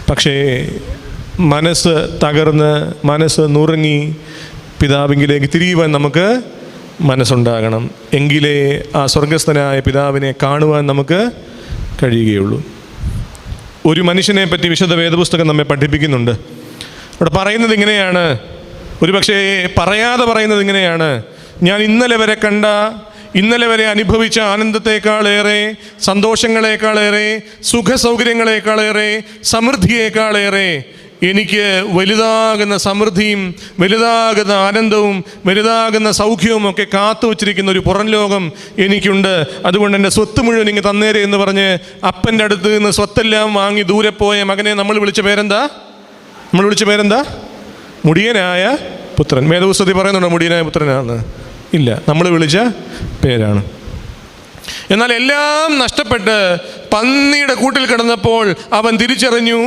പക്ഷേ മനസ്സ് തകർന്ന് മനസ്സ് നുറുങ്ങി പിതാവിങ്കിലേക്ക് തിരിയുവാൻ നമുക്ക് മനസ്സുണ്ടാകണം. എങ്കിലേ ആ സ്വർഗസ്ഥനായ പിതാവിനെ കാണുവാൻ നമുക്ക് കഴിയുകയുള്ളൂ. ഒരു മനുഷ്യനെ പറ്റി വിശുദ്ധ വേദപുസ്തകം നമ്മെ പഠിപ്പിക്കുന്നുണ്ട്. അവിടെ പറയുന്നത് ഇങ്ങനെയാണ്, ഒരുപക്ഷേ പറയാതെ പറയുന്നത് ഇങ്ങനെയാണ്: ഞാൻ ഇന്നലെ വരെ കണ്ട, ഇന്നലെ വരെ അനുഭവിച്ച ആനന്ദത്തെക്കാളേറെ, സന്തോഷങ്ങളെക്കാളേറെ, സുഖസൗകര്യങ്ങളെക്കാളേറെ, സമൃദ്ധിയേക്കാളേറെ എനിക്ക് വലുതാകുന്ന സമൃദ്ധിയും വലുതാകുന്ന ആനന്ദവും വലുതാകുന്ന സൗഖ്യവും ഒക്കെ കാത്തു വച്ചിരിക്കുന്ന ഒരു പുറം ലോകം എനിക്കുണ്ട്. അതുകൊണ്ട് എൻ്റെ സ്വത്ത് മുഴുവൻ ഇങ്ങ് തന്നേരെ എന്ന് പറഞ്ഞ് അപ്പൻ്റെ അടുത്ത് നിന്ന് സ്വത്തെല്ലാം വാങ്ങി ദൂരെ പോയ മകനെ നമ്മൾ വിളിച്ച പേരെന്താ? മുടിയനായ പുത്രൻ. വേദപുസ്തകത്തിൽ പറയുന്നുണ്ടോ മുടിയനായ പുത്രനാണെന്ന്? ഇല്ല, നമ്മൾ വിളിച്ച പേരാണ്. എന്നാൽ എല്ലാം നഷ്ടപ്പെട്ട് പന്നിയുടെ കൂട്ടിൽ കിടന്നപ്പോൾ അവൻ തിരിച്ചറിഞ്ഞു,